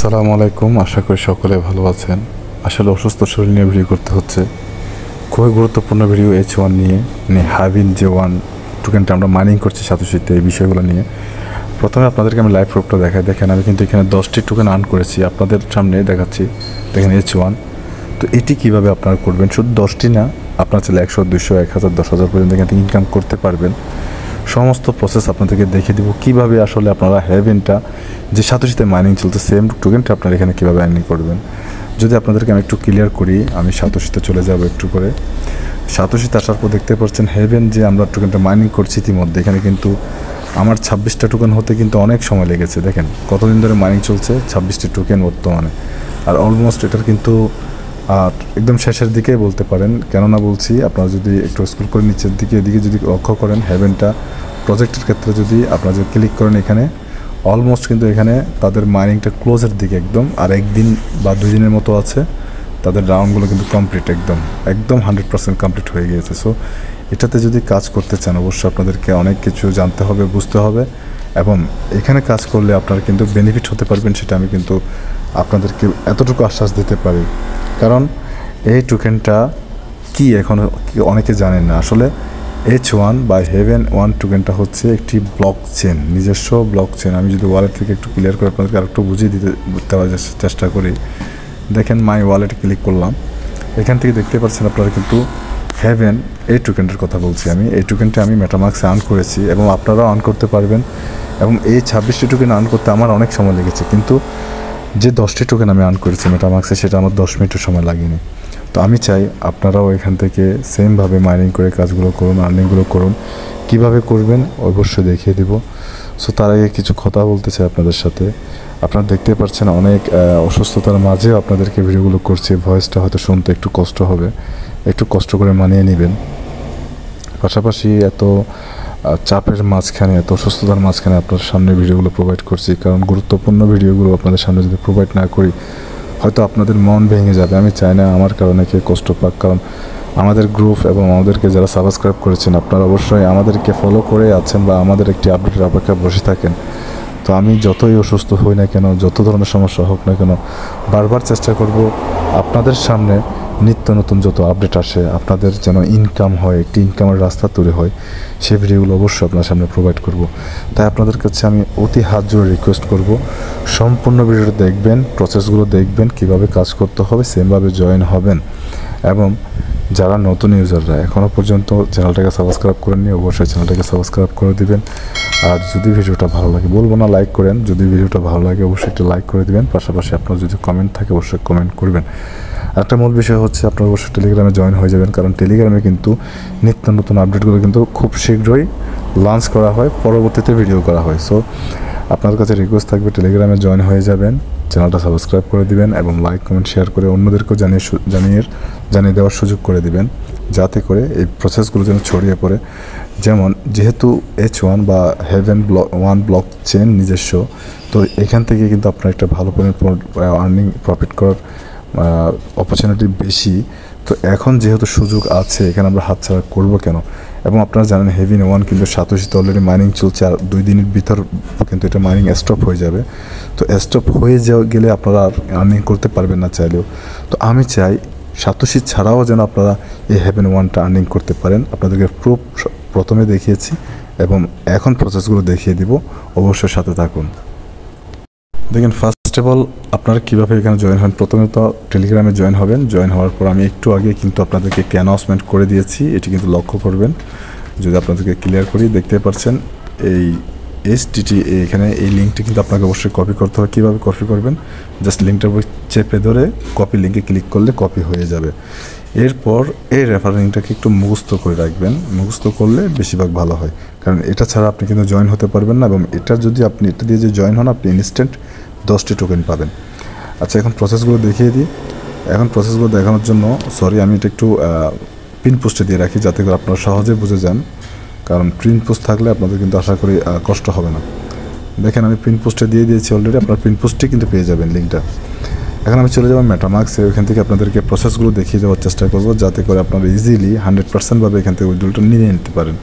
আসসালামু আলাইকুম। আশা করি সকলে ভালো আছেন। আসলে অসুস্থ শরীর নিয়ে ভিডিও করতে হচ্ছে, খুবই গুরুত্বপূর্ণ ভিডিও H1 নিয়ে, মানে হাবিন যে ওয়ান টোকেনটা আমরা মাইনিং করছি সাতোশিতে, এই বিষয়গুলো নিয়ে। প্রথমে আপনাদেরকে আমি লাইভ প্রুফটা দেখাই। দেখেন, আমি কিন্তু এখানে 10টি টোকেন আর্ন করেছি, আপনাদের সামনে দেখাচ্ছি। দেখেন H1। তো এটি কীভাবে আপনারা করবেন, শুধু 10টি না, আপনার চাইলে 100, 200, 1000, 10,000 পর্যন্ত এখান থেকে ইনকাম করতে পারবেন। সমস্ত প্রসেস আপনাদেরকে দেখে দেবো, কীভাবে আসলে আপনারা হেভেনটা যে সাতোশিতে মাইনিং চলছে সেম টোকেনটা আপনারা এখানে কীভাবে আর্নিং করবেন। যদি আপনাদেরকে আমি একটু ক্লিয়ার করি, আমি সাতোশিতে চলে যাব একটু করে। সাতোশিতে আসার পর দেখতে পাচ্ছেন হেভেন যে আমরা টোকেনটা মাইনিং করছি ইতিমধ্যে, এখানে কিন্তু আমার 26টা টোকেন হতে কিন্তু অনেক সময় লেগেছে। দেখেন কতদিন ধরে মাইনিং চলছে, 26টি টোকেন বর্তমানে। আর অলমোস্ট এটার কিন্তু একদম শেষের দিকে বলতে পারেন। কেননা বলছি, আপনারা যদি একটু স্ক্রল করে নিচের দিকে এদিকে যদি লক্ষ্য করেন, হেভেনটা প্রজেক্টের ক্ষেত্রে যদি আপনারা যদি ক্লিক করেন, এখানে অলমোস্ট কিন্তু এখানে তাদের মাইনিংটা ক্লোজের দিকে একদম, আর একদিন বা 2 দিনের মতো আছে, তাদের রাউন্ডগুলো কিন্তু কমপ্লিট, একদম 100% কমপ্লিট হয়ে গিয়েছে। সো এটাতে যদি কাজ করতে চান, অবশ্যই আপনাদেরকে অনেক কিছু জানতে হবে, বুঝতে হবে, এবং এখানে কাজ করলে আপনারা কিন্তু বেনিফিট হতে পারবেন। সেটা আমি কিন্তু আপনাদেরকে এতটুকু আশ্বাস দিতে পারি। কারণ এই টোকেনটা কি এখনও অনেকে জানেন না। আসলে H1 বা হেভেন ওয়ান টোকেনটা হচ্ছে একটি ব্লক চেন, নিজস্ব ব্লক চেন। আমি যদি ওয়ালেট থেকে একটু ক্লিয়ার করে আপনাদেরকে আরেকটু বুঝিয়ে দেওয়ার চেষ্টা করি। দেখেন, মাই ওয়ালেটে ক্লিক করলাম, এখান থেকে দেখতে পাচ্ছেন আপনারা কিন্তু হেভেন এই টোকেনটার কথা বলছি আমি। এই টোকেনটা আমি মেটামাক্সে আর্ন করেছি এবং আপনারাও আর্ন করতে পারবেন। এবং এই 26টি টোকেন আর্ন করতে আমার অনেক সময় লেগেছে, কিন্তু যে 10টি টোকেন আমি আর্ন করেছি মেটামাক্সে, সেটা আমার 10 মিনিটের সময় লাগেনি। তো আমি চাই আপনারাও এখান থেকে সেমভাবে মাইনিং করে কাজগুলো করুন, আর্নিংগুলো করুন। কিভাবে করবেন অবশ্যই দেখিয়ে দেব। সো তার আগে কিছু কথা বলতে চাই আপনাদের সাথে। আপনারা দেখতে পাচ্ছেন অনেক অসুস্থতার মাঝেও আপনাদেরকে ভিডিওগুলো করছি। ভয়েসটা হয়তো শুনতে একটু কষ্ট হবে, একটু কষ্ট করে মানিয়ে নেবেন। পাশাপাশি এত চাপের মাঝখানে, এত অসুস্থতার মাঝখানে আপনার সামনে ভিডিওগুলো প্রোভাইড করছি, কারণ গুরুত্বপূর্ণ ভিডিওগুলো আপনাদের সামনে যদি প্রোভাইড না করি, হয়তো আপনাদের মন ভেঙে যাবে। আমি চাই না আমার কারণে কেউ কষ্ট পাক। কারণ আমাদের গ্রুপ এবং আমাদেরকে যারা সাবস্ক্রাইব করেছেন, আপনারা অবশ্যই আমাদেরকে ফলো করে আছেন বা আমাদের একটি আপডেটের অপেক্ষায় বসে থাকেন। তো আমি যতই অসুস্থ হই না কেন, যত ধরনের সমস্যা হোক না কেন, বারবার চেষ্টা করব আপনাদের সামনে নিত্য নতুন যত আপডেট আসে, আপনাদের যেন ইনকাম হয়, একটি ইনকামের রাস্তা তৈরি হয়, সেই ভিডিওগুলো অবশ্যই আপনার সামনে প্রোভাইড করব। তাই আপনাদের কাছে আমি অতি হাত জোড়ে রিকোয়েস্ট করব, সম্পূর্ণ ভিডিওটা দেখবেন, প্রসেসগুলো দেখবেন, কিভাবে কাজ করতে হবে, সেমভাবে জয়েন হবেন। এবং যারা নতুন ইউজাররা এখনও পর্যন্ত চ্যানেলটাকে সাবস্ক্রাইব করেননি, অবশ্যই চ্যানেলটাকে সাবস্ক্রাইব করে দিবেন। আর যদি ভিডিওটা ভালো লাগে, বলবো না লাইক করেন, যদি ভিডিওটা ভালো লাগে অবশ্যই একটা লাইক করে দিবেন। পাশাপাশি আপনার যদি কমেন্ট থাকে অবশ্যই কমেন্ট করবেন। একটা মূল বিষয় হচ্ছে, আপনারা অবশ্যই টেলিগ্রামে জয়েন হয়ে যাবেন, কারণ টেলিগ্রামে কিন্তু নিত্য নতুন আপডেটগুলো কিন্তু খুব শীঘ্রই লঞ্চ করা হয়, পরবর্তীতে ভিডিও করা হয়। সো আপনার কাছে রিকোয়েস্ট থাকবে, টেলিগ্রামে জয়েন হয়ে যাবেন, চ্যানেলটা সাবস্ক্রাইব করে দিবেন এবং লাইক কমেন্ট শেয়ার করে অন্যদেরকেও জানিয়ে দেওয়ার সুযোগ করে দিবেন, যাতে করে এই প্রসেসগুলো যেন ছড়িয়ে পড়ে। যেমন যেহেতু H1 বা হেভেন ওয়ান ব্লক চেন নিজস্ব, তো এখান থেকে কিন্তু আপনার একটা ভালো পরিমাণ আর্নিং প্রফিট করার অপরচুনিটি বেশি। তো এখন যেহেতু সুযোগ আছে, এখানে আমরা হাতছাড়া করবো কেন? এবং আপনারা জানেন হেভেন ওয়ান কিন্তু সাতোশিতে অলরেডি মাইনিং চলছে, আর 2 দিনের ভিতর কিন্তু এটা মাইনিং স্টপ হয়ে যাবে। তো স্টপ হয়ে গেলে আপনারা আর আর্নিং করতে পারবেন না চাইলেও। তো আমি চাই সাতোশি ছাড়াও যেন আপনারা এই হেভেন ওয়ানটা আর্নিং করতে পারেন। আপনাদেরকে প্রুফ প্রথমে দেখিয়েছি এবং এখন প্রসেসগুলো দেখিয়ে দিব, অবশ্যই সাথে থাকুন। দেখেন, ফার্স্ট অফ অল আপনারা কীভাবে এখানে জয়েন হন। প্রথমে তো টেলিগ্রামে জয়েন হবেন। জয়েন হওয়ার পর আমি একটু আগে কিন্তু আপনাদেরকে একটি অ্যানাউন্সমেন্ট করে দিয়েছি, এটি কিন্তু লক্ষ্য করবেন। যদি আপনাদেরকে ক্লিয়ার করি, দেখতে পাচ্ছেন এই STT, এখানে এই লিঙ্কটি কিন্তু আপনাকে অবশ্যই কপি করতে হবে। কীভাবে কপি করবেন, জাস্ট লিঙ্কটার উপর চেপে ধরে কপি লিঙ্কে ক্লিক করলে কপি হয়ে যাবে। এরপর এই রেফারেল লিঙ্কটাকে একটু মুখস্থ করে রাখবেন, মুখস্থ করলে বেশিরভাগ ভালো হয়, কারণ এটা ছাড়া আপনি কিন্তু জয়েন হতে পারবেন না। এবং এটা যদি আপনি এটা দিয়ে যে জয়েন হন, আপনি ইনস্ট্যান্ট 10টি টোকেন পাবেন। আচ্ছা, এখন প্রসেসগুলো দেখিয়ে দিই। এখন প্রসেসগুলো দেখানোর জন্য আমি এটা একটু পিন পোস্টে দিয়ে রাখি, যাতে করে আপনারা সহজে বুঝে যান, কারণ প্রিন্ট পোস্ট থাকলে আপনাদের কিন্তু আশা করি কষ্ট হবে না। দেখেন, আমি প্রিন্ট পোস্টে দিয়ে দিয়েছি অলরেডি, আপনার প্রিন্ট পোস্টে কিন্তু পেয়ে যাবেন লিঙ্কটা। এখন আমি চলে যাব মেটামাক্সে, ওইখান থেকে আপনাদেরকে প্রসেসগুলো দেখিয়ে দেওয়ার চেষ্টা করব, যাতে করে আপনারা ইজিলি 100% এখান থেকে উইথড্রলটা নিয়ে নিতে পারেন।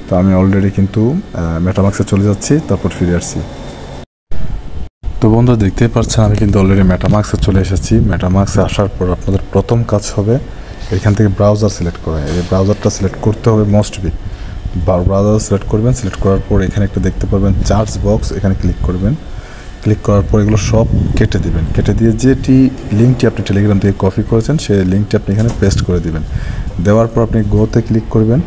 তো আমি অলরেডি কিন্তু মেটামাক্সে চলে যাচ্ছি, তারপর ফিরে আসছি। তো বন্ধু দেখতেই পাচ্ছেন আমি কিন্তু অলরেডি মেটামাক্সে চলে এসেছি। মেটামাক্সে আসার পর আপনাদের প্রথম কাজ হবে এখান থেকে ব্রাউজার সিলেক্ট করা। এই ব্রাউজারটা সিলেক্ট করতে হবে মোস্ট বি। ব্রাউজার সিলেক্ট করবেন, সিলেক্ট করার পর এখানে একটা দেখতে পারবেন চার্জ বক্স, এখানে ক্লিক করবেন। ক্লিক করার পর এগুলো সব কেটে দিবেন। কেটে দিয়ে যেটি লিঙ্কটি আপনি টেলিগ্রাম থেকে কপি করেছেন সেই লিঙ্কটি আপনি এখানে পেস্ট করে দিবেন। দেওয়ার পর আপনি গোতে ক্লিক করবেন।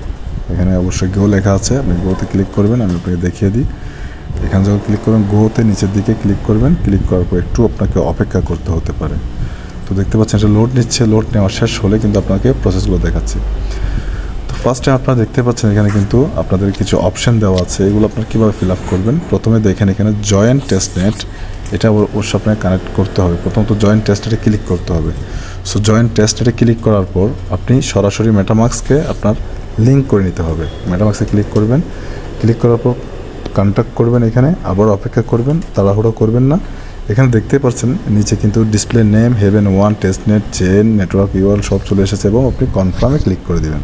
এখানে অবশ্যই গো লেখা আছে, আপনি গোতে ক্লিক করবেন। আমি আপনাকে দেখিয়ে দিই। এখানে যখন ক্লিক করবেন গোতে নিচের দিকে ক্লিক করবেন। ক্লিক করার পর একটু আপনাকে অপেক্ষা করতে হতে পারে। তো দেখতে পাচ্ছেন এটা লোড নিচ্ছে। লোড নেওয়া শেষ হলে কিন্তু আপনাকে প্রসেসগুলো দেখাচ্ছে। তো ফার্স্টে আপনারা দেখতে পাচ্ছেন এখানে কিন্তু আপনাদের কিছু অপশান দেওয়া আছে। এগুলো আপনারা কীভাবে ফিল আপ করবেন। প্রথমে দেখেন এখানে জয়েন টেস্টনেট, এটা অবশ্যই আপনাকে কানেক্ট করতে হবে। প্রথমত জয়েন টেস্টনেটে ক্লিক করতে হবে। সো জয়েন টেস্টনেটে ক্লিক করার পর আপনি সরাসরি মেটামাক্সকে আপনার লিঙ্ক করে নিতে হবে। মেটামাক্সে ক্লিক করবেন। ক্লিক করার পর কন্ট্যাক্ট করবেন, এখানে আবার অপেক্ষা করবেন, তাড়াহুড়ো করবেন না। এখানে দেখতে পাচ্ছেন নিচে কিন্তু display name, heaven 1, testnet, chain, network URL সব চলে এসেছে এবং আপনি কনফার্মে ক্লিক করে দেবেন।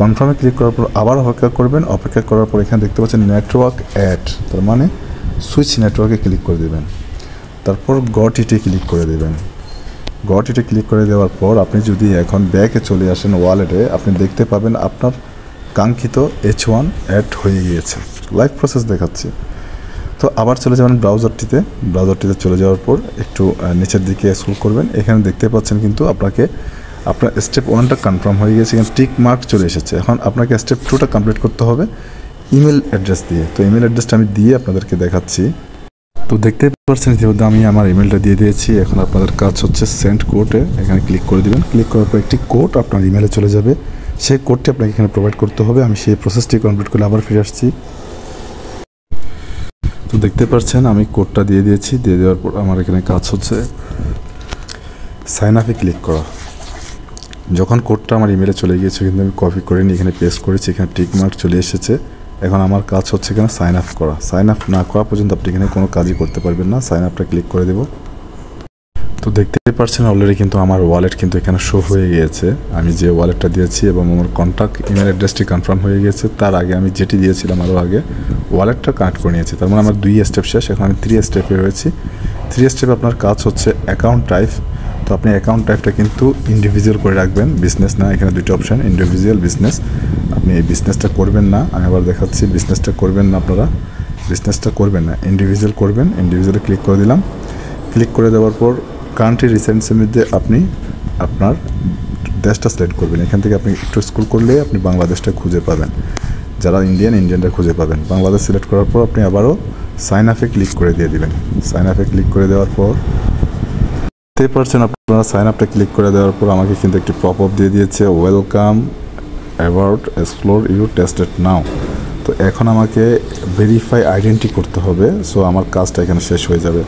কনফার্মে ক্লিক করার পর আবার অপেক্ষা করবেন। অপেক্ষা করার পর এখানে দেখতে পাচ্ছেন নেটওয়ার্ক অ্যাড, তার মানে সুইচ নেটওয়ার্কে ক্লিক করে দেবেন। তারপর গট ইটে ক্লিক করে দেবেন। গট ইটে ক্লিক করে দেওয়ার পর আপনি যদি এখন ব্যাকে চলে আসেন ওয়ালেটে, আপনি দেখতে পাবেন আপনার কাঙ্ক্ষিত H1 অ্যাড হয়ে গিয়েছে। লাইভ প্রসেস দেখাচ্ছে। তো আবার চলে যাবেন ব্রাউজারটিতে। ব্রাউজারটিতে চলে যাওয়ার পর একটু নিচের দিকে স্ক্রল করবেন। এখানে দেখতে পাচ্ছেন কিন্তু আপনার স্টেপ 1টা কনফার্ম হয়ে গেছে, এখানে টিক মার্ক চলে এসেছে। এখন আপনাকে স্টেপ 2টা কমপ্লিট করতে হবে ইমেল অ্যাড্রেস দিয়ে। তো ইমেল অ্যাড্রেসটা আমি দিয়ে আপনাদেরকে দেখাচ্ছি। তো দেখতে পাচ্ছেন ইতিমধ্যে আমি আমার ইমেলটা দিয়ে দিয়েছি। এখন আপনাদের কাজ হচ্ছে সেন্ড কোডে, এখানে ক্লিক করে দিবেন। ক্লিক করার পর একটি কোড আপনার ইমেলে চলে যাবে। সেই কোডটি আপনাকে এখানে প্রোভাইড করতে হবে। আমি সেই প্রসেসটি কমপ্লিট করে আবার ফিরে আসছি। তো দেখতে পাচ্ছেন আমি কোডটা দিয়ে দিয়েছি। দিয়ে দেওয়ার পর আমার এখানে কাজ হচ্ছে সাইন আপে ক্লিক করা। যখন কোডটা আমার ইমেলে চলে গিয়েছে কিন্তু আমি কপি করে নিয়ে এখানে পেস্ট করেছি। এখানে টিক মার্ক চলে এসেছে। এখন আমার কাজ হচ্ছে এখানে সাইন আপ করা। সাইন আপ না করা পর্যন্ত আপনি এখানে কোনো কাজই করতে পারবেন না। সাইন আপটা ক্লিক করে দেব। তো দেখতেই পাচ্ছেন অলরেডি কিন্তু আমার ওয়ালেট কিন্তু এখানে শো হয়ে গিয়েছে। আমি যে ওয়ালেটটা দিয়েছি এবং আমার কন্ট্যাক্ট ইমেল অ্যাড্রেসটি কনফার্ম হয়ে গিয়েছে। তার আগে আমি যেটি দিয়েছিলাম আরও আগে ওয়ালেটটা কানেক্ট করে নিয়েছি। তার মানে আমার 2 স্টেপ শেষ। এখন আমি 3 স্টেপে রয়েছি। 3 স্টেপে আপনার কাজ হচ্ছে অ্যাকাউন্ট টাইপ। তো আপনি অ্যাকাউন্ট টাইপটা কিন্তু ইন্ডিভিজুয়াল করে রাখবেন, বিজনেস না। এখানে 2টা অপশান, ইন্ডিভিজুয়াল, বিজনেস। আপনি এই বিজনেসটা করবেন না, আমি আবার দেখাচ্ছি। বিজনেসটা করবেন না, আপনারা বিজনেসটা করবেন না, ইন্ডিভিজুয়াল করবেন। ইন্ডিভিজুয়ালে ক্লিক করে দিলাম। ক্লিক করে দেওয়ার পর কান্ট্রি রিসেন্টসের মধ্যে আপনি আপনার দেশটা সিলেক্ট করবেন। এখান থেকে আপনি একটু স্ক্রল করলে আপনি বাংলাদেশটা খুঁজে পাবেন। যারা ইন্ডিয়ানটা খুঁজে পাবেন। বাংলাদেশ সিলেক্ট করার পর আপনি আবারও সাইন আপে ক্লিক করে দিয়ে দিবেন। সাইন আপে ক্লিক করে দেওয়ার পর দেখতে পাচ্ছেন আপনারা সাইন আপটা ক্লিক করে দেওয়ার পর আমাকে কিন্তু একটি পপ আপ দিয়ে দিয়েছে, welcome about explore you tested নাও। তো এখন আমাকে ভেরিফাই আইডেন্টি করতে হবে। সো আমার কাজটা এখানে শেষ হয়ে যাবে।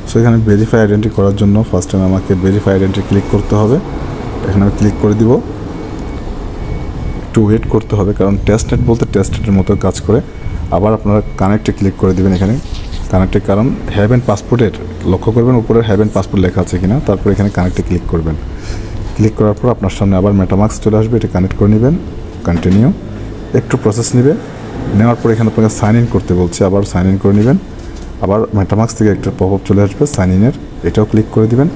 সো এখানে ভেরিফাই আইডেন্টি করার জন্য ফার্স্ট টাইম আমাকে ভেরিফাই আইডেন্টি ক্লিক করতে হবে। এখানে আমি ক্লিক করে দিব। একটু ওয়েট করতে হবে কারণ টেস্টনেট বলতে টেস্টনেটের মতো কাজ করে। আবার আপনারা কানেক্টে ক্লিক করে দেবেন। এখানে কানেক্টে, কারণ হ্যাভেন পাসপোর্টের লক্ষ্য করবেন উপরে হ্যাভেন পাসপোর্ট লেখা আছে কিনা। তারপর এখানে কানেক্টে ক্লিক করবেন। ক্লিক করার পর আপনার সামনে আবার মেটামাক্স চলে আসবে। এটা কানেক্ট করে নেবেন। কন্টিনিউ। একটু প্রসেস নেবে। নেওয়ার পর এখানে আপনাকে সাইন ইন করতে বলছে, আবার সাইন ইন করে নেবেন। আবার মেটামাক্স থেকে একটা পপ আপ চলে আসবে সাইন ইনের, এটাও ক্লিক করে দিবেন।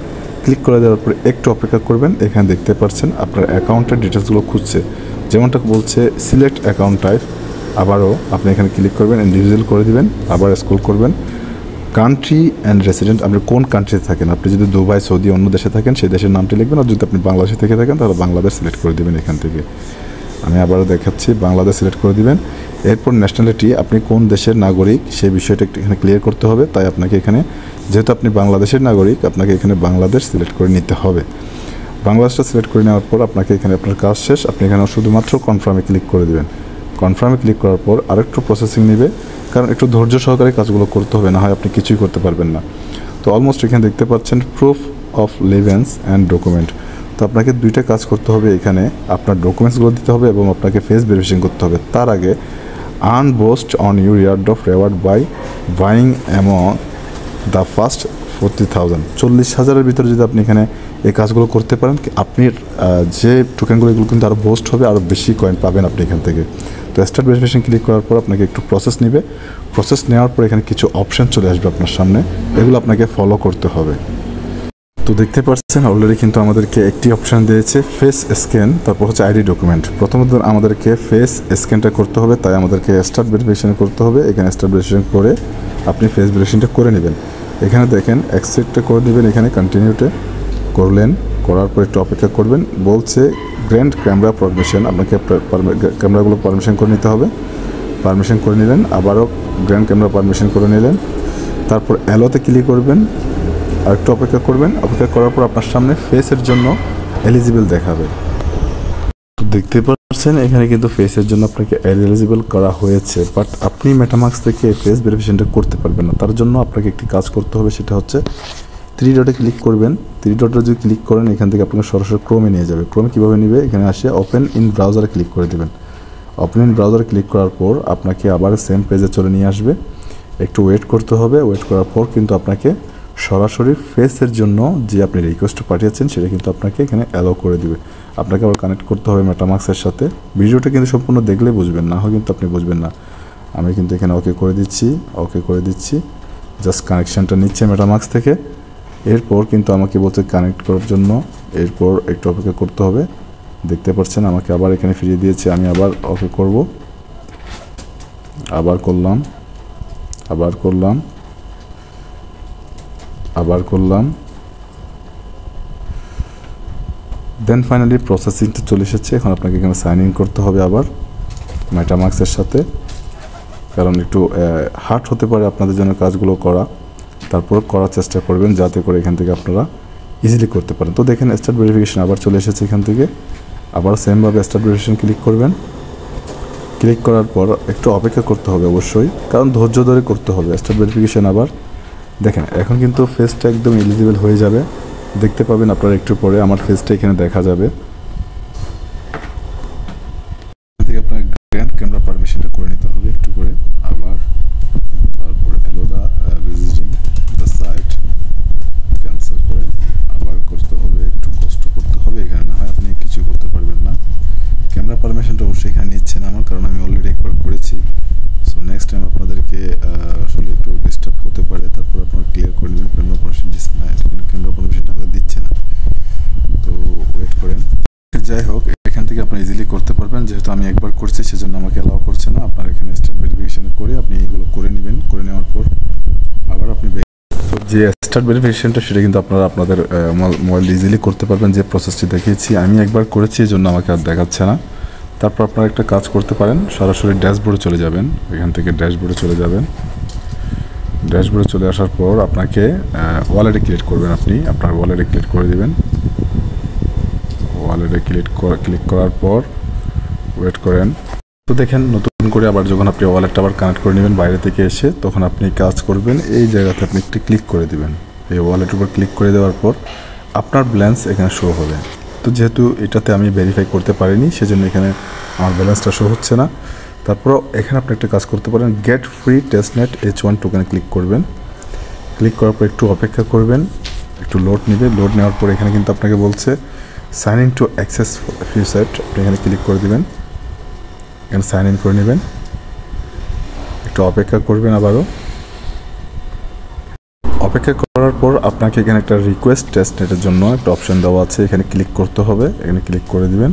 ক্লিক করে দেওয়ার পরে একটু অপেক্ষা করবেন। এখানে দেখতে পাচ্ছেন আপনার অ্যাকাউন্টের ডিটেলসগুলো খুঁজছে, যেমনটা বলছে সিলেক্ট অ্যাকাউন্ট টাইপ। আবারও আপনি এখানে ক্লিক করবেন, ইন্ডিভিজুয়াল করে দিবেন। আবার স্ক্রল করবেন। কান্ট্রি অ্যান্ড রেসিডেন্ট, আপনি কোন কান্ট্রিতে থাকেন। আপনি যদি দুবাই, সৌদি অন্য দেশে থাকেন সেই দেশের নামটি লিখবেন। আর যদি আপনি বাংলাদেশে থেকে থাকেন তাহলে বাংলাদেশ সিলেক্ট করে দেবেন। এখান থেকে আমি আবারও দেখাচ্ছি, বাংলাদেশ সিলেক্ট করে দিবেন। এরপর ন্যাশনালিটি, আপনি কোন দেশের নাগরিক সেই বিষয়টা একটু এখানে ক্লিয়ার করতে হবে। তাই আপনাকে এখানে, যেহেতু আপনি বাংলাদেশের নাগরিক, আপনাকে এখানে বাংলাদেশ সিলেক্ট করে নিতে হবে। বাংলাদেশটা সিলেক্ট করে নেওয়ার পর আপনাকে এখানে আপনার কাজ শেষ। আপনি এখানে শুধুমাত্র কনফার্মে ক্লিক করে দেবেন। কনফার্মে ক্লিক করার পর আরেকটু প্রসেসিং নেবে, কারণ একটু ধৈর্য সহকারে কাজগুলো করতে হবে, না হয় আপনি কিছুই করতে পারবেন না। তো অলমোস্ট এখানে দেখতে পাচ্ছেন প্রুফ অফ লিভেন্স অ্যান্ড ডকুমেন্ট। তো আপনাকে 2টা কাজ করতে হবে। এখানে আপনার ডকুমেন্টসগুলো দিতে হবে এবং আপনাকে ফেস ভেরিফিকেশন করতে হবে। তার আগে earn boost on your yard of reward by buying among the first 40,000, 40,000-এর ভিতরে যদি আপনি এখানে এই কাজগুলো করতে পারেন, আপনি যে টোকেনগুলো এগুলো কিন্তু আরও বুস্ট হবে, আরও বেশি কয়েন পাবেন আপনি এখান থেকে। তো স্টার্ট ভেরিফিকেশন ক্লিক করার পর আপনাকে একটু প্রসেস নেবে, প্রসেস নেওয়ার পর এখানে কিছু অপশান চলে আসবে আপনার সামনে, এগুলো আপনাকে ফলো করতে হবে। তো দেখতে পাচ্ছেন অলরেডি কিন্তু আমাদেরকে একটি অপশান দিয়েছে ফেস স্ক্যান, তারপর হচ্ছে আইডি ডকুমেন্ট। প্রথমত আমাদেরকে ফেস স্ক্যানটা করতে হবে, তাই আমাদেরকে স্টার্ট ভেরিফিকেশন করতে হবে। এখানে স্টার্ট ভেরিফিকেশন করে আপনি ফেস ভেরিফিকেশনটা করে নেবেন। এখানে দেখেন অ্যাকসেপ্টটা করে দেবেন, এখানে কন্টিনিউতে করলেন, করার পর একটু অপেক্ষা করবেন। বলছে গ্র্যান্ড ক্যামেরা পারমিশন, আপনাকে ক্যামেরাগুলো পারমিশন করে নিতে হবে। পারমিশন করে নিলেন, আবারও গ্র্যান্ড ক্যামেরা পারমিশন করে নিলেন, তারপর অ্যালোতে ক্লিক করবেন আর একটু অপেক্ষা করবেন। অপেক্ষা করার পর আপনার সামনে ফেসের জন্য এলিজিবল দেখাবে। তো দেখতে পাচ্ছেন এখানে কিন্তু ফেসের জন্য আপনাকে এলিজিবল করা হয়েছে, বাট আপনি মেটামাক্স থেকে ফেস ভেরিফিকেশনটা করতে পারবেন না। তার জন্য আপনাকে একটি কাজ করতে হবে, সেটা হচ্ছে 3 ডটে ক্লিক করবেন। 3 ডটে যদি ক্লিক করেন এখান থেকে আপনাকে সরাসরি ক্রোমে নিয়ে যাবে। ক্রোমে কীভাবে নেবে, এখানে আসে ওপেন ইন ব্রাউজারে ক্লিক করে দেবেন। ওপেন ইন ব্রাউজারে ক্লিক করার পর আপনাকে আবার সেম পেজে চলে নিয়ে আসবে। একটু ওয়েট করতে হবে, ওয়েট করার পর কিন্তু আপনাকে সরাসরি ফেসের জন্য যে আপনি রিকোয়েস্ট পাঠিয়েছেন সেটা কিন্তু আপনাকে এখানে অ্যালাউ করে দিবে। আপনাকে আবার কানেক্ট করতে হবে মেটামাক্সের সাথে। ভিডিওটা কিন্তু সম্পূর্ণ দেখলে বুঝবেন, না হয় কিন্তু আপনি বুঝবেন না। আমি কিন্তু এখানে ওকে করে দিচ্ছি, ওকে করে দিচ্ছি, জাস্ট কানেকশানটা নিচ্ছে মেটামাক্স থেকে। এরপর কিন্তু আমাকে বলছে কানেক্ট করার জন্য, এরপর একটু অপেক্ষা করতে হবে। দেখতে পাচ্ছেন আমাকে আবার এখানে ফিরিয়ে দিয়েছে, আমি আবার ওকে করব, আবার করলাম, আবার করলাম, আবার করলাম, দেন ফাইনালি প্রসেসিংটা চলে এসেছে। এখন আপনাকে এখানে সাইন ইন করতে হবে আবার মেটামাক্সের সাথে, কারণ একটু হার্ড হতে পারে আপনাদের জন্য কাজগুলো করা। তারপর করার চেষ্টা করবেন যাতে করে এখান থেকে আপনারা ইজিলি করতে পারেন। তো দেখেন স্টার্ট ভেরিফিকেশন আবার চলে এসেছে এখান থেকে। আবার সেমভাবে স্টার্ট ভেরিফিকেশন ক্লিক করবেন। ক্লিক করার পর একটু অপেক্ষা করতে হবে অবশ্যই, কারণ ধৈর্য ধরে করতে হবে স্টার্ট ভেরিফিকেশন। আবার দেখেন এখন কিন্তু ফেসটা একদম এলিজিবল হয়ে যাবে, দেখতে পাবেন আপনারা একটু পরে আমার ফেসটা এখানে দেখা যাবে। থেকে আপনার গ্র্যান্ড ক্যামেরা পারমিশনটা করে নিতে হবে একটু করে, আবার তারপর এলোদা ভিজিটিং দ্য সাইট ক্যান্সেল করে আবার করতে হবে, একটু কষ্ট করতে হবে। এখানে না হয় আপনি কিছু করতে পারবেন না। ক্যামেরা পারমিশনটা অবশ্যই এখানে নিচ্ছে না আমার, কারণ আমি অলরেডি একবার করেছি। সো নেক্সট টাইম আপনাদেরকে আসলে একটু ডিস্টার্ব হতে পারে, তারপর আপনারা ক্লিয়ার করে নেবেন। ক্যামেরা পারমিশন দিচ্ছে না, কিন্তু ক্যামেরা পারমিশনটা আমাকে দিচ্ছে না, তো ওয়েট করেন। যাই হোক, এখান থেকে আপনি ইজিলি করতে পারবেন, যেহেতু আমি একবার করছি সেজন্য আমাকে অ্যালাউ করছে না। আপনার এখানে স্টার্ট ভেরিফিকেশন করে আপনি এগুলো করে নেবেন, করে নেওয়ার পর আবার আপনি যে স্টার্ট ভেরিফিকেশনটা সেটা কিন্তু আপনারা আপনাদের মোবাইল ইজিলি করতে পারবেন। যে প্রসেসটি দেখিয়েছি আমি একবার করেছি, এই জন্য আমাকে আর দেখাচ্ছে না। তারপর আপনারা একটা কাজ করতে পারেন, সরাসরি ড্যাশবোর্ডে চলে যাবেন। এখান থেকে ড্যাশবোর্ডে চলে যাবেন। ড্যাশবোর্ডে চলে আসার পর আপনাকে ওয়ালেটে ক্লিক করবেন, আপনি আপনার ওয়ালেটে ক্লিক করে দেবেন। ওয়ালেটে ক্লিক করার পর ওয়েট করেন। তো দেখেন নতুন করে আবার যখন আপনি ওয়ালেটটা আবার কানেক্ট করে নেবেন বাইরে থেকে এসে, তখন আপনি কাজ করবেন এই জায়গাতে আপনি একটি ক্লিক করে দেবেন। এই ওয়ালেটের উপর ক্লিক করে দেওয়ার পর আপনার ব্যালেন্স এখানে শো হবে। তো যেহেতু এটাতে আমি ভেরিফাই করতে পারিনি সেজন্য এখানে আমার ব্যালেন্সটা শো হচ্ছে না। তারপর এখানে আপনি একটা কাজ করতে পারেন, গেট ফ্রি টেস্টনেট H1 টোকেনে ক্লিক করবেন। ক্লিক করার পর একটু অপেক্ষা করবেন, একটু লোড নেবে। লোড নেওয়ার পর এখানে কিন্তু আপনাকে বলছে sign in to access future, আপনি এখানে ক্লিক করে দেবেন। এখানে সাইন ইন করে নেবেন, একটু অপেক্ষা করবেন। আবারও অপেক্ষা করার পর আপনাকে এখানে একটা রিকোয়েস্ট টেস্টনেটের জন্য একটা অপশান দেওয়া আছে, এখানে ক্লিক করতে হবে। এখানে ক্লিক করে দিবেন।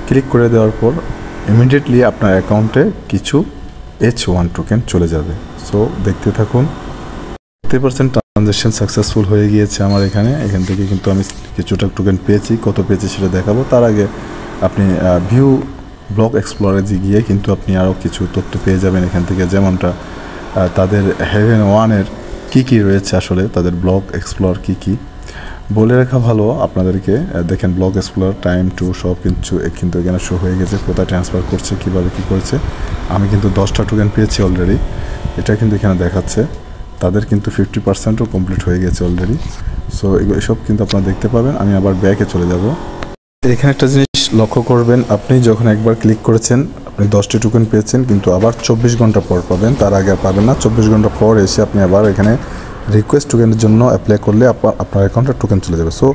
ক্লিক করে দেওয়ার পর ইমিডিয়েটলি আপনার অ্যাকাউন্টে কিছু H1 টোকেন চলে যাবে। সো দেখতে থাকুন। দেখতে পাচ্ছেন ট্রানজ্যাকশন সাকসেসফুল হয়ে গিয়েছে আমার এখানে। এখান থেকে কিন্তু আমি কিছুটা টোকেন পেয়েছি, কত পেয়েছি সেটা দেখাবো। তার আগে আপনি ভিউ ব্লক এক্সপ্লোরে গিয়ে কিন্তু আপনি আরও কিছু তথ্য পেয়ে যাবেন এখান থেকে, যেমনটা তাদের হেভেন 1-এর কী কী রয়েছে, আসলে তাদের ব্লক এক্সপ্লোর কী কী বলে রাখা ভালো আপনাদেরকে। দেখেন ব্লক এক্সপ্লোর টাইম টু সব কিছু কিন্তু এখানে শো হয়ে গেছে, কোথায় ট্রান্সফার করছে, কীভাবে কী করছে। আমি কিন্তু 10টা টোকেন পেয়েছি অলরেডি, এটা কিন্তু এখানে দেখাচ্ছে। তাদের কিন্তু 50%ও কমপ্লিট হয়ে গেছে অলরেডি। সো এসব কিন্তু আপনারা দেখতে পাবেন। আমি আবার ব্যাকে চলে যাব। এখানে একটা জিনিস লক্ষ্য করবেন, আপনি যখন একবার ক্লিক করেছেন আপনি 10টি টোকেন পেয়েছেন, কিন্তু আবার 24 ঘন্টা পর পাবেন, তার আগে আর পাবেন না। 24 ঘন্টা পর এসে আপনি আবার এখানে রিকোয়েস্ট টোকেনের জন্য অ্যাপ্লাই করলে আপনার অ্যাকাউন্টে টোকেন চলে যাবে। সো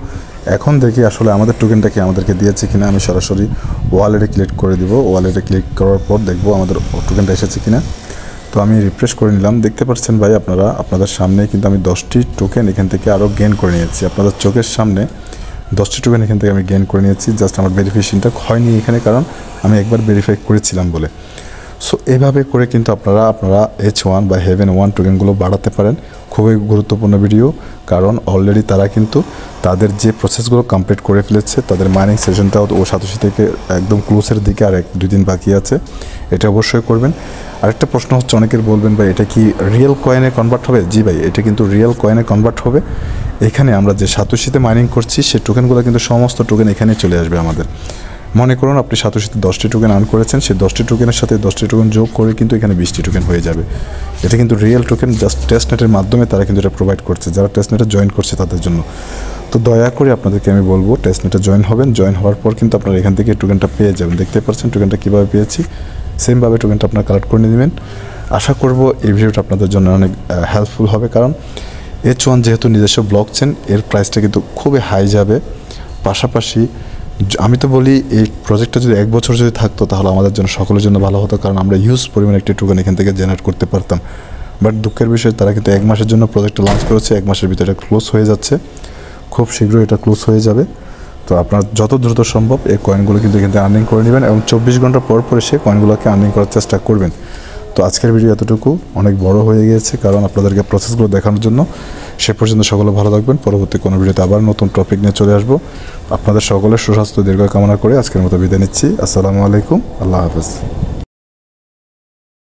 এখন দেখি আসলে আমাদের টোকেনটা কি আমাদেরকে দিয়েছে কিনা। আমি সরাসরি ওয়ালেটে ক্লিক করে দিব। ওয়ালেটে ক্লিক করার পর দেখব আমাদের টোকেনটা এসেছে কিনা। তো আমি রিফ্রেশ করে নিলাম। দেখতে পাচ্ছেন ভাই আপনারা, আপনাদের সামনে কিন্তু আমি 10টি টোকেন এখান থেকে আরও গেইন করে নিয়েছি। আপনাদের চোখের সামনে 10টি টোকেন এখান থেকে আমি গেইন করে নিয়েছি। জাস্ট আমার ভেরিফিকেশনটা হয়নি এখানে, কারণ আমি একবার ভেরিফাই করেছিলাম বলে। সো এভাবে করে কিন্তু আপনারা H1 বা হেভেন 1 টোকেনগুলো বাড়াতে পারেন। খুবই গুরুত্বপূর্ণ ভিডিও, কারণ অলরেডি তারা কিন্তু তাদের যে প্রসেসগুলো কমপ্লিট করে ফেলেছে। তাদের মাইনিং সেশনটাও ও সাতোশি থেকে একদম ক্লোজের দিকে আর 1-2 দিন বাকি আছে। এটা অবশ্যই করবেন। আরেকটা প্রশ্ন হচ্ছে, অনেকের বলবেন ভাই এটা কি রিয়েল কয়েনে কনভার্ট হবে? জি ভাই, এটা কিন্তু রিয়েল কয়েনে কনভার্ট হবে। এখানে আমরা যে সাতোশিতে মাইনিং করছি সেই টোকেনগুলো কিন্তু সমস্ত টোকেন এখানে চলে আসবে আমাদের। মনে করুন আপনি সাতোশিতে 10টি টোকেন আর্ন করেছেন, সেই 10টি টোকেনের সাথে 10টি টোকেন যোগ করে কিন্তু এখানে 20টি টোকেন হয়ে যাবে। এটা কিন্তু রিয়েল টোকেন, জাস্ট টেস্টনেটের মাধ্যমে তারা কিন্তু এটা প্রোভাইড করছে, যারা টেস্টনেটে জয়েন করছে তাদের জন্য। তো দয়া করে আপনাদেরকে আমি বলবো টেস্টনেটে জয়েন হবেন। জয়েন হওয়ার পর কিন্তু আপনারা এখান থেকে টোকেনটা পেয়ে যাবেন। দেখতে পাচ্ছেন টোকেনটা কীভাবে পেয়েছি, সেমভাবে টোকেনটা আপনারা কালেক্ট করে নিয়ে নেবেন। আশা করব এই ভিডিওটা আপনাদের জন্য অনেক হেল্পফুল হবে, কারণ H1 যেহেতু নিজস্ব ব্লকচেন, এর প্রাইসটা কিন্তু খুবই হাই যাবে। পাশাপাশি আমি তো বলি এই প্রজেক্টটা যদি 1 বছর যদি থাকতো তাহলে আমাদের জন্য সকলের জন্য ভালো হতো, কারণ আমরা হিউজ পরিমাণে একটি টোকেন এখান থেকে জেনারেট করতে পারতাম। বাট দুঃখের বিষয়, তারা কিন্তু 1 মাসের জন্য প্রজেক্টটা লঞ্চ করেছে। 1 মাসের ভিতরে ক্লোজ হয়ে যাচ্ছে, খুব শীঘ্রই এটা ক্লোজ হয়ে যাবে। তো আপনার যত দ্রুত সম্ভব এই কয়েনগুলো কিন্তু এখান থেকে আর্নিং করে নেবেন এবং 24 ঘন্টা পর পরে সে কয়েনগুলোকে আর্নিং করার চেষ্টা করবেন। তো আজকের ভিডিও এতটুকু, অনেক বড় হয়ে গিয়েছে কারণ আপনাদেরকে প্রসেসগুলো দেখানোর জন্য। সে পর্যন্ত সকলে ভালো থাকবেন। পরবর্তী কোনো ভিডিওতে আবার নতুন টপিক নিয়ে চলে আসবো। আপনাদের সকলের সুস্বাস্থ্য দীর্ঘ কামনা করে আজকের মতো বিদায় নিচ্ছি। আসসালামু আলাইকুম, আল্লাহ হাফেজ।